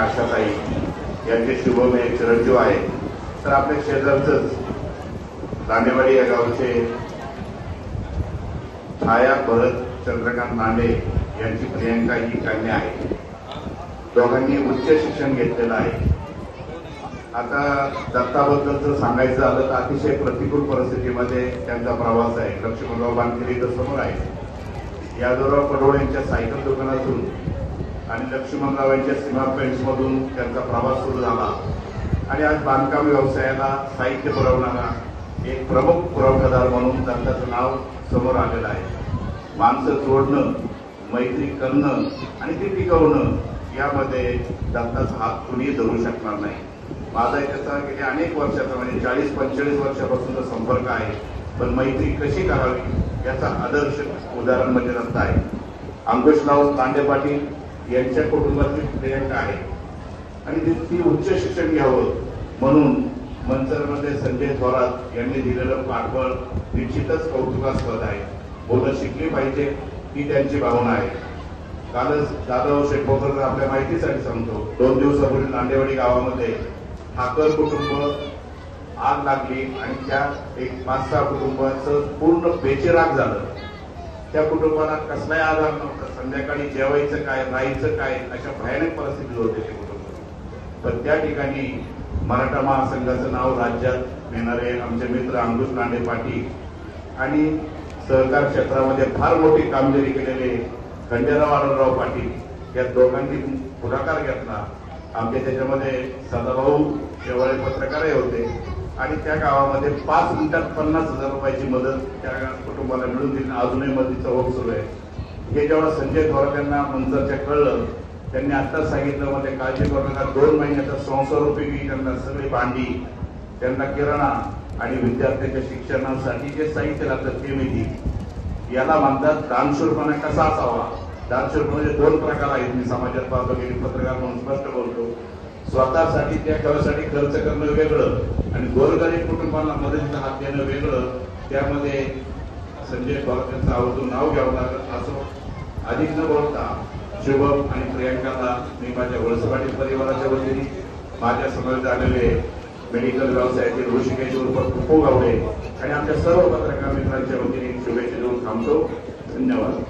आशाताई यांचे शुभमय चिरंजीव आहे. तर आपल्या शेजारचंच दांडेवाडी या गावचे छाया भरत चंद्रकांत लांडे यांची प्रियंका ही कन्या आहे. दोघांनी उच्च शिक्षण घेतलेलं आहे. आता दत्ताबद्दल जर सांगायचं झालं तर अतिशय प्रतिकूल परिस्थितीमध्ये त्यांचा प्रवास आहे. लक्ष्मणराव बांधलेली तर समोर आहे. यादवराव पडोळ यांच्या सायकल दुकानातून आणि लक्ष्मणराव यांच्या सीमा पेंट्समधून त्यांचा प्रवास सुरू झाला आणि आज बांधकाम व्यवसायाला साहित्य पुरवणारा एक प्रमुख पुरवठादार म्हणून दत्ताचं नाव समोर आलेलं आहे. माणसं जोडणं, मैत्री करणं आणि ती टिकवणं यामध्ये दत्ताचा हात कुणीही धरू शकणार नाही. माझा त्याचा गेल्या अनेक वर्षाचा म्हणजे 40-45 वर्षापासूनचा संपर्क आहे. पण मैत्री कशी करावी याचा आदर्श उदाहरण म्हणजे दत्ता आहे. अंकुशराव लांडे पाटील यांच्या कुटुंबातील प्रियंका आहे आणि ती उच्च शिक्षण घ्यावं म्हणून मंचरमध्ये संजय थोरात यांनी दिलेलं पाठबळ निश्चितच कौतुकास्पद आहे. मुलं शिकली पाहिजे ही त्यांची भावना आहे. कालच दादाभाऊ शेटबोकर आपल्या माहितीसाठी सांगतो, 2 दिवसापूर्वी लांडेवाडी गावामध्ये ठाकर कुटुंब आग लागली आणि त्या एक 5-6 कुटुंबाचं पूर्ण बेचिराग झालं. त्या कुटुंबाला कसलाही आधार नव्हता. संध्याकाळी जेवायचं काय, राहायचं काय अशा भयानक परिस्थितीत होते ते कुटुंब. पण त्या ठिकाणी मराठा महासंघाचं नाव राज्यात नेणारे आमचे मित्र अंकुश लांडे पाटील आणि सहकार क्षेत्रामध्ये फार मोठी कामगिरी केलेले खंडेराव आढळराव पाटील या दोघांनी पुढाकार घेतला. आमच्या त्याच्यामध्ये सदाभाऊ शेवाळे पत्रकारही होते आणि त्या गावामध्ये 5 मिनिटात 50,000 रुपयाची मदत त्या कुटुंबाला मिळून दिली. अजूनही मदतीचा ओघ सुरू आहे. हे जेव्हा संजय थोरात यांना मंचरच्या कळलं त्यांनी आत्ताच सांगितलं, मध्ये काळजी करू नका, 2 महिन्याचा संसारोपयोगी त्यांना सगळी भांडी, त्यांना किराणा आणि विद्यार्थ्यांच्या शिक्षणासाठी जे साहित्य लागतं ते मी दिली. याला म्हणतात दानशूरपणा कसा असावा. दानशूरपणाचे 2 प्रकार आहेत. मी समाजात पाहतो की पत्रकार म्हणून स्पष्ट बोलतो. स्वतःसाठी त्या खर्चासाठी खर्च करणं वेगळं आणि गोरगरीब कुटुंबाला मदतीचा हात देणं वेगळं. त्यामध्ये संजय थोरात यांचं आवर्जून नाव घ्यावं लागत. असो अधिक न बोलता शुभम आणि प्रियंकाला मी माझ्या वळसे पाटील परिवाराच्या वतीने, माझ्या समोर आलेले मेडिकल व्यवसायातील ऋषिकेश उर्फ पप्पू गावडे आणि आमच्या सर्व पत्रकार मित्रांच्या वतीने शुभेच्छा देऊन थांबतो. धन्यवाद.